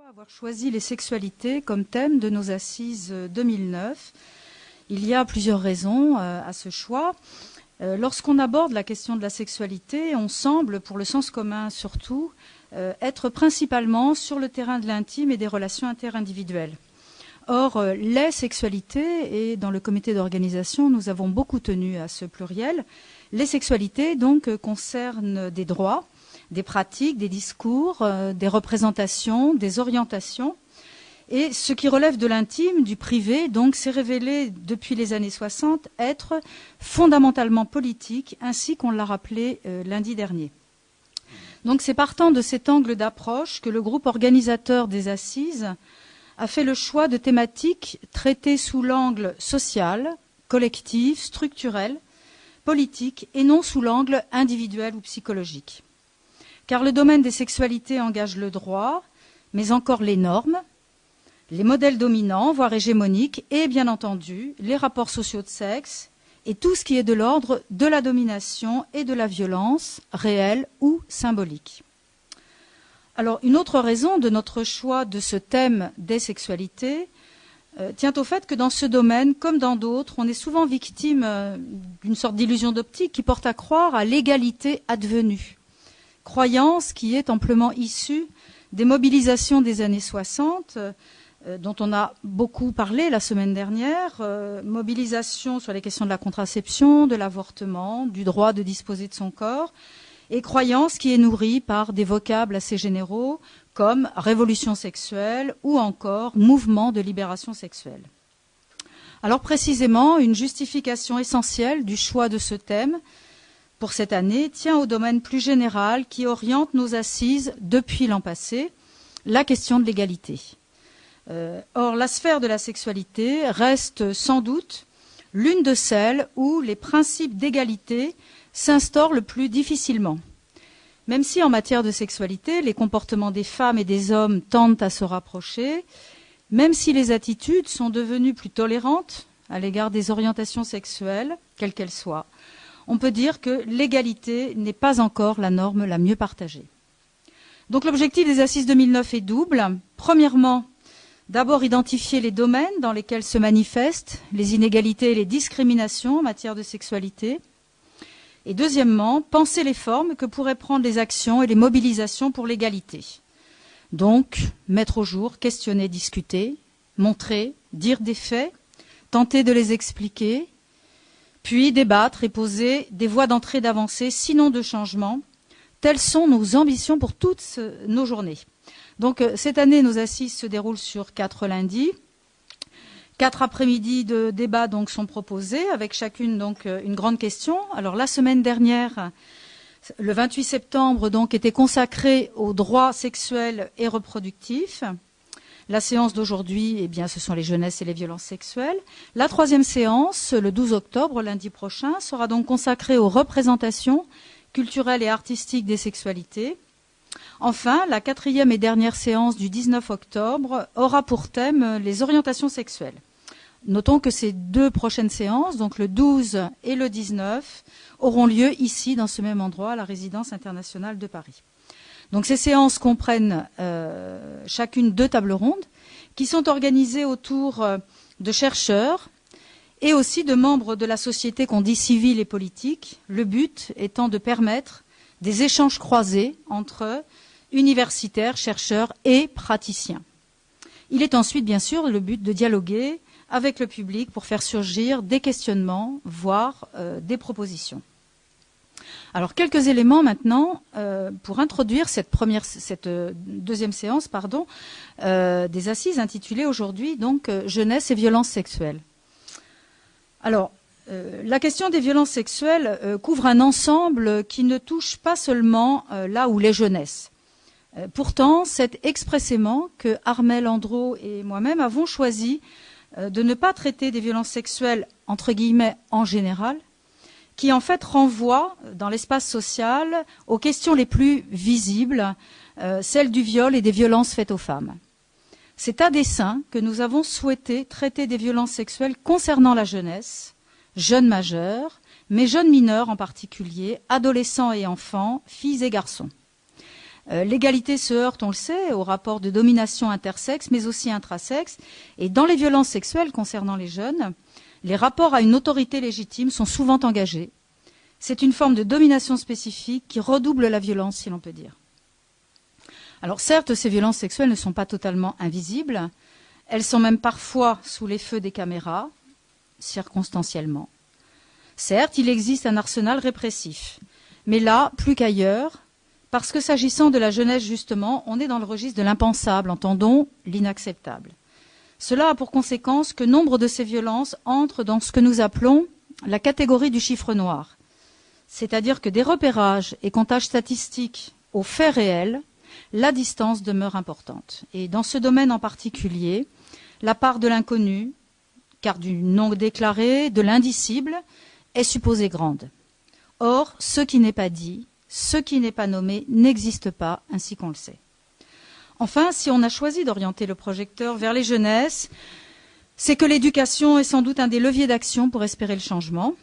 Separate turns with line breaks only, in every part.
Avoir choisi les sexualités comme thème de nos assises 2009. Il y a plusieurs raisons à ce choix. Lorsqu'on aborde la question de la sexualité, on semble, pour le sens commun surtout, être principalement sur le terrain de l'intime et des relations interindividuelles. Or, les sexualités, et dans le comité d'organisation, nous avons beaucoup tenu à ce pluriel, les sexualités donc concernent des droits, des pratiques, des discours, des représentations, des orientations. Et ce qui relève de l'intime, du privé, donc, s'est révélé depuis les années 60 être fondamentalement politique, ainsi qu'on l'a rappelé lundi dernier. Donc c'est partant de cet angle d'approche que le groupe organisateur des assises a fait le choix de thématiques traitées sous l'angle social, collectif, structurel, politique, et non sous l'angle individuel ou psychologique. Car le domaine des sexualités engage le droit, mais encore les normes, les modèles dominants, voire hégémoniques, et bien entendu les rapports sociaux de sexe, et tout ce qui est de l'ordre de la domination et de la violence, réelle ou symbolique. Alors, une autre raison de notre choix de ce thème des sexualités tient au fait que dans ce domaine, comme dans d'autres, on est souvent victime d'une sorte d'illusion d'optique qui porte à croire à l'égalité advenue. Croyance qui est amplement issue des mobilisations des années 60, dont on a beaucoup parlé la semaine dernière, mobilisation sur les questions de la contraception, de l'avortement, du droit de disposer de son corps, et croyance qui est nourrie par des vocables assez généraux comme révolution sexuelle ou encore mouvement de libération sexuelle. Alors précisément, une justification essentielle du choix de ce thème pour cette année tient au domaine plus général qui oriente nos assises depuis l'an passé, la question de l'égalité. Or, la sphère de la sexualité reste sans doute l'une de celles où les principes d'égalité s'instaurent le plus difficilement. Même si en matière de sexualité, les comportements des femmes et des hommes tendent à se rapprocher, même si les attitudes sont devenues plus tolérantes à l'égard des orientations sexuelles, quelles qu'elles soient, on peut dire que l'égalité n'est pas encore la norme la mieux partagée. Donc l'objectif des Assises 2009 est double. Premièrement, d'abord identifier les domaines dans lesquels se manifestent les inégalités et les discriminations en matière de sexualité. Et deuxièmement, penser les formes que pourraient prendre les actions et les mobilisations pour l'égalité. Donc, mettre au jour, questionner, discuter, montrer, dire des faits, tenter de les expliquer, puis débattre et poser des voies d'entrée d'avancée, sinon de changement. Telles sont nos ambitions pour toutes nos journées. Donc cette année, nos assises se déroulent sur 4 lundis. 4 après-midi de débat donc sont proposés, avec chacune donc une grande question. Alors la semaine dernière, le 28 septembre, donc était consacrée aux droits sexuels et reproductifs. La séance d'aujourd'hui, eh bien, ce sont les jeunesses et les violences sexuelles. La 3e séance, le 12 octobre, lundi prochain, sera donc consacrée aux représentations culturelles et artistiques des sexualités. Enfin, la 4e et dernière séance du 19 octobre aura pour thème les orientations sexuelles. Notons que ces 2 prochaines séances, donc le 12 et le 19, auront lieu ici, dans ce même endroit, à la résidence internationale de Paris. Donc ces séances comprennent chacune 2 tables rondes qui sont organisées autour de chercheurs et aussi de membres de la société qu'on dit civile et politique, le but étant de permettre des échanges croisés entre universitaires, chercheurs et praticiens. Il est ensuite bien sûr le but de dialoguer avec le public pour faire surgir des questionnements, voire des propositions. Alors, quelques éléments maintenant pour introduire cette 2e séance des assises intitulée aujourd'hui donc Jeunesse et violences sexuelles. Alors, la question des violences sexuelles couvre un ensemble qui ne touche pas seulement là où les jeunesses. Pourtant, c'est expressément que Armelle Andro et moi-même avons choisi de ne pas traiter des violences sexuelles entre guillemets en général, qui en fait renvoie dans l'espace social aux questions les plus visibles, celles du viol et des violences faites aux femmes. C'est à dessein que nous avons souhaité traiter des violences sexuelles concernant la jeunesse, jeunes majeurs, mais jeunes mineurs en particulier, adolescents et enfants, filles et garçons. L'égalité se heurte, on le sait, au rapport de domination intersexes, mais aussi intrasexes. Et dans les violences sexuelles concernant les jeunes, les rapports à une autorité légitime sont souvent engagés. C'est une forme de domination spécifique qui redouble la violence, si l'on peut dire. Alors certes, ces violences sexuelles ne sont pas totalement invisibles. Elles sont même parfois sous les feux des caméras, circonstanciellement. Certes, il existe un arsenal répressif. Mais là, plus qu'ailleurs, parce que s'agissant de la jeunesse, justement, on est dans le registre de l'impensable, entendons l'inacceptable. Cela a pour conséquence que nombre de ces violences entrent dans ce que nous appelons la catégorie du chiffre noir. C'est-à-dire que des repérages et comptages statistiques aux faits réels, la distance demeure importante. Et dans ce domaine en particulier, la part de l'inconnu, car du non déclaré, de l'indicible, est supposée grande. Or, ce qui n'est pas dit, ce qui n'est pas nommé n'existe pas, ainsi qu'on le sait. Enfin, si on a choisi d'orienter le projecteur vers les jeunesses, c'est que l'éducation est sans doute un des leviers d'action pour espérer le changement.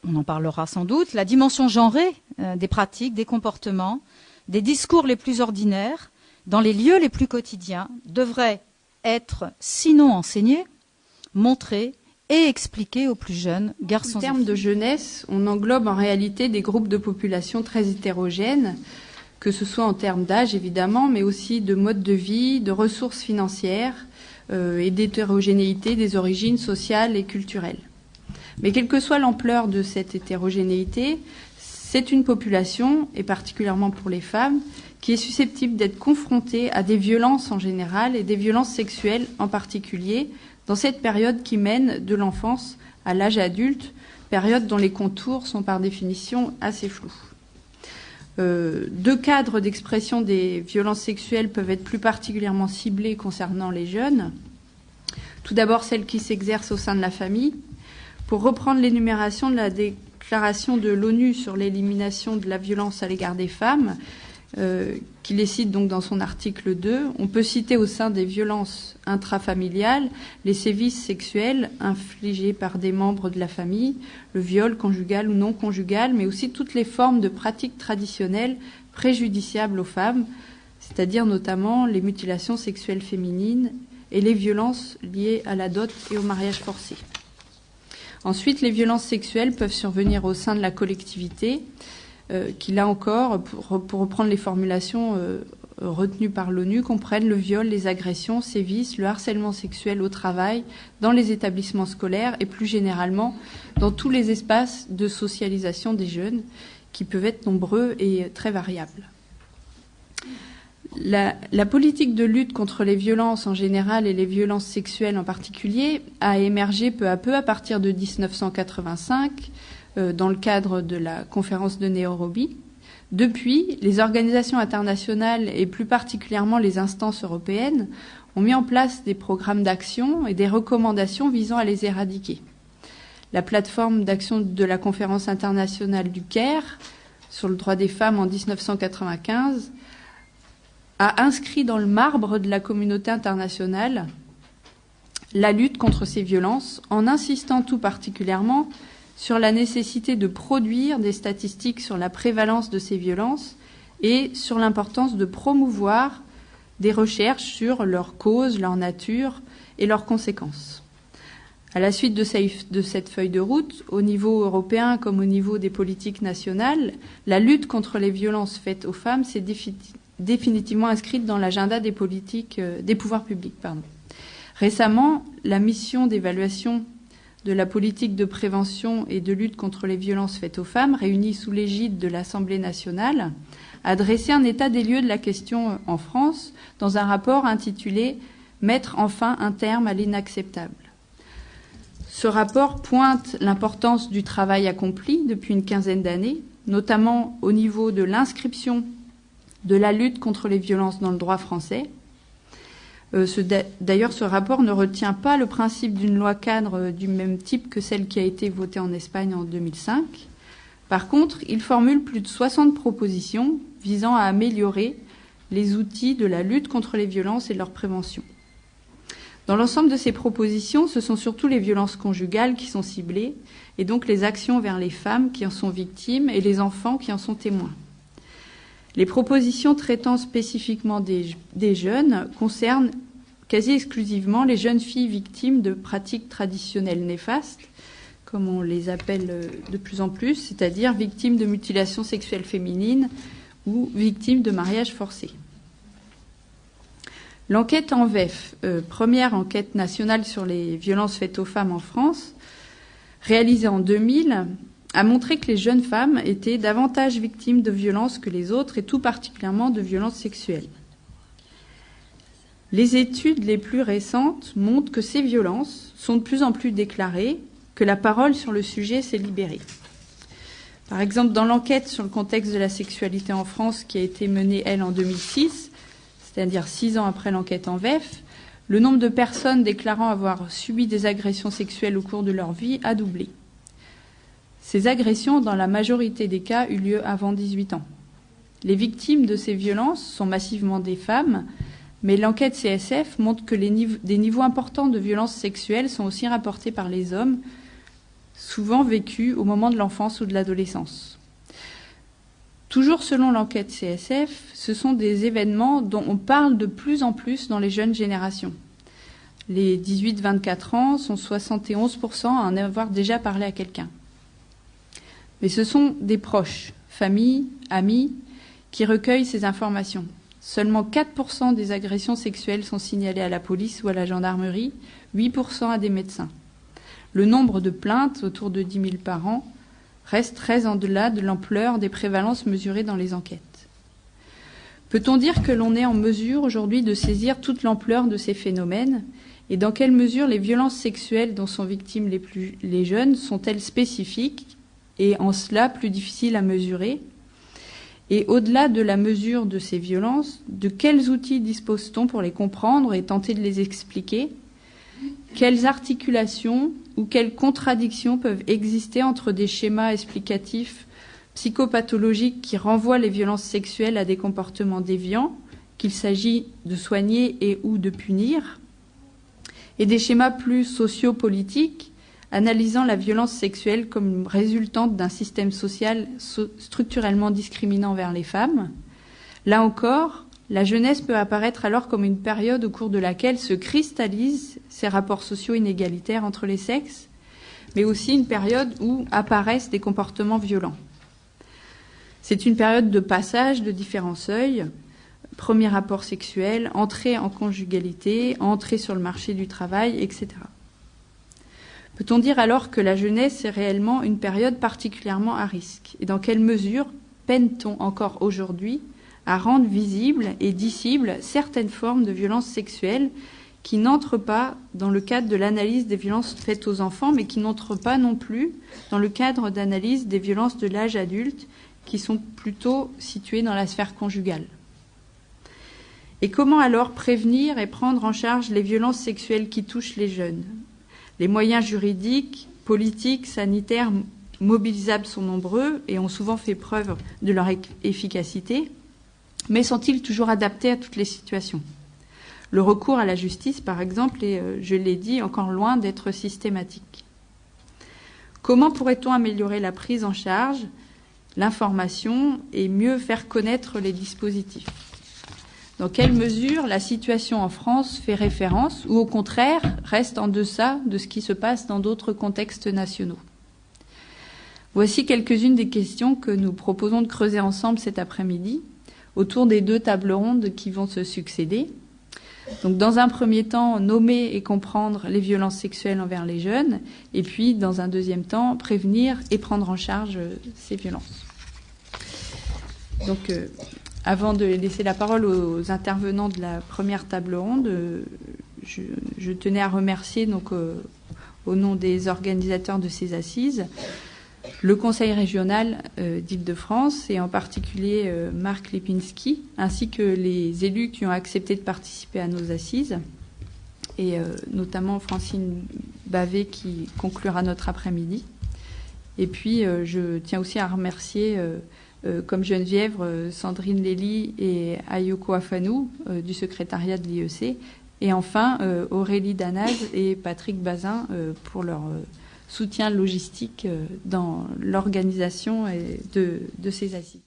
On en parlera sans doute. La dimension genrée des pratiques, des comportements, des discours les plus ordinaires, dans les lieux les plus quotidiens, devrait être, sinon enseignée, montrée et expliquer aux plus jeunes garçons.
En termes de jeunesse, on englobe en réalité des groupes de population très hétérogènes, que ce soit en termes d'âge évidemment, mais aussi de mode de vie, de ressources financières et d'hétérogénéité des origines sociales et culturelles. Mais quelle que soit l'ampleur de cette hétérogénéité, c'est une population, et particulièrement pour les femmes, qui est susceptible d'être confrontée à des violences en général et des violences sexuelles en particulier, dans cette période qui mène de l'enfance à l'âge adulte, période dont les contours sont par définition assez flous. Deux cadres d'expression des violences sexuelles peuvent être plus particulièrement ciblés concernant les jeunes. Tout d'abord, celles qui s'exercent au sein de la famille. Pour reprendre l'énumération de la déclaration de l'ONU sur l'élimination de la violence à l'égard des femmes, qui les cite donc dans son article 2, on peut citer au sein des violences intrafamiliales les sévices sexuels infligés par des membres de la famille, le viol conjugal ou non conjugal, mais aussi toutes les formes de pratiques traditionnelles préjudiciables aux femmes, c'est-à-dire notamment les mutilations sexuelles féminines et les violences liées à la dot et au mariage forcé. Ensuite, les violences sexuelles peuvent survenir au sein de la collectivité, qui, là encore, pour reprendre les formulations retenues par l'ONU, comprennent le viol, les agressions, sévices, le harcèlement sexuel au travail, dans les établissements scolaires et plus généralement dans tous les espaces de socialisation des jeunes, qui peuvent être nombreux et très variables. La politique de lutte contre les violences en général et les violences sexuelles en particulier a émergé peu à peu à partir de 1985 dans le cadre de la conférence de Nairobi. Depuis, les organisations internationales et plus particulièrement les instances européennes ont mis en place des programmes d'action et des recommandations visant à les éradiquer. La plateforme d'action de la conférence internationale du Caire sur le droit des femmes en 1995 a inscrit dans le marbre de la communauté internationale la lutte contre ces violences en insistant tout particulièrement sur la nécessité de produire des statistiques sur la prévalence de ces violences et sur l'importance de promouvoir des recherches sur leurs causes, leur nature et leurs conséquences. À la suite de cette feuille de route, au niveau européen comme au niveau des politiques nationales, la lutte contre les violences faites aux femmes s'est définitivement inscrite dans l'agenda des politiques, des pouvoirs publics. Récemment, la mission d'évaluation de la politique de prévention et de lutte contre les violences faites aux femmes, réunie sous l'égide de l'Assemblée nationale, a dressé un état des lieux de la question en France dans un rapport intitulé « Mettre enfin un terme à l'inacceptable ». Ce rapport pointe l'importance du travail accompli depuis une quinzaine d'années, notamment au niveau de l'inscription de la lutte contre les violences dans le droit français. D'ailleurs, ce rapport ne retient pas le principe d'une loi cadre du même type que celle qui a été votée en Espagne en 2005. Par contre, il formule plus de 60 propositions visant à améliorer les outils de la lutte contre les violences et de leur prévention. Dans l'ensemble de ces propositions, ce sont surtout les violences conjugales qui sont ciblées, et donc les actions vers les femmes qui en sont victimes et les enfants qui en sont témoins. Les propositions traitant spécifiquement des jeunes concernent quasi exclusivement les jeunes filles victimes de pratiques traditionnelles néfastes, comme on les appelle de plus en plus, c'est-à-dire victimes de mutilations sexuelles féminines ou victimes de mariages forcés. L'enquête ANVEF, première enquête nationale sur les violences faites aux femmes en France, réalisée en 2000, a montré que les jeunes femmes étaient davantage victimes de violences que les autres, et tout particulièrement de violences sexuelles. Les études les plus récentes montrent que ces violences sont de plus en plus déclarées, que la parole sur le sujet s'est libérée. Par exemple, dans l'enquête sur le contexte de la sexualité en France qui a été menée, elle, en 2006, c'est-à-dire 6 ans après l'enquête ANVEF, le nombre de personnes déclarant avoir subi des agressions sexuelles au cours de leur vie a doublé. Ces agressions, dans la majorité des cas, eurent lieu avant 18 ans. Les victimes de ces violences sont massivement des femmes, mais l'enquête CSF montre que des niveaux importants de violences sexuelles sont aussi rapportés par les hommes, souvent vécus au moment de l'enfance ou de l'adolescence. Toujours selon l'enquête CSF, ce sont des événements dont on parle de plus en plus dans les jeunes générations. Les 18-24 ans sont 71% à en avoir déjà parlé à quelqu'un. Mais ce sont des proches, familles, amis, qui recueillent ces informations. Seulement 4% des agressions sexuelles sont signalées à la police ou à la gendarmerie, 8% à des médecins. Le nombre de plaintes, autour de 10 000 par an, reste très en delà de l'ampleur des prévalences mesurées dans les enquêtes. Peut-on dire que l'on est en mesure aujourd'hui de saisir toute l'ampleur de ces phénomènes, et dans quelle mesure les violences sexuelles dont sont victimes les jeunes sont-elles spécifiques et en cela plus difficiles à mesurer? Et au-delà de la mesure de ces violences, de quels outils dispose-t-on pour les comprendre et tenter de les expliquer? Quelles articulations ou quelles contradictions peuvent exister entre des schémas explicatifs psychopathologiques qui renvoient les violences sexuelles à des comportements déviants, qu'il s'agit de soigner et ou de punir, et des schémas plus sociopolitiques analysant la violence sexuelle comme résultante d'un système social structurellement discriminant vers les femmes? Là encore, la jeunesse peut apparaître alors comme une période au cours de laquelle se cristallisent ces rapports sociaux inégalitaires entre les sexes, mais aussi une période où apparaissent des comportements violents. C'est une période de passage de différents seuils, premier rapport sexuel, entrée en conjugalité, entrée sur le marché du travail, etc. Peut-on dire alors que la jeunesse est réellement une période particulièrement à risque? Et dans quelle mesure peine-t-on encore aujourd'hui à rendre visibles et dissibles certaines formes de violences sexuelles qui n'entrent pas dans le cadre de l'analyse des violences faites aux enfants, mais qui n'entrent pas non plus dans le cadre d'analyse des violences de l'âge adulte, qui sont plutôt situées dans la sphère conjugale? Et comment alors prévenir et prendre en charge les violences sexuelles qui touchent les jeunes? Les moyens juridiques, politiques, sanitaires mobilisables sont nombreux et ont souvent fait preuve de leur efficacité, mais sont-ils toujours adaptés à toutes les situations? Le recours à la justice, par exemple, est, je l'ai dit, encore loin d'être systématique. Comment pourrait-on améliorer la prise en charge, l'information et mieux faire connaître les dispositifs? Dans quelle mesure la situation en France fait référence ou au contraire reste en deçà de ce qui se passe dans d'autres contextes nationaux? Voici quelques-unes des questions que nous proposons de creuser ensemble cet après-midi autour des 2 tables rondes qui vont se succéder. Donc, dans un premier temps, nommer et comprendre les violences sexuelles envers les jeunes, et puis, dans un deuxième temps, prévenir et prendre en charge ces violences. Donc, avant de laisser la parole aux intervenants de la première table ronde, je tenais à remercier, donc, au nom des organisateurs de ces assises, le Conseil régional d'Île-de-France et en particulier Marc Lipinski, ainsi que les élus qui ont accepté de participer à nos assises, et notamment Francine Bavet qui conclura notre après-midi. Et puis je tiens aussi à remercier, comme Geneviève, Sandrine Lély et Ayoko Afanou du secrétariat de l'IEC, et enfin Aurélie Danaz et Patrick Bazin pour leur soutien logistique dans l'organisation de ces assises.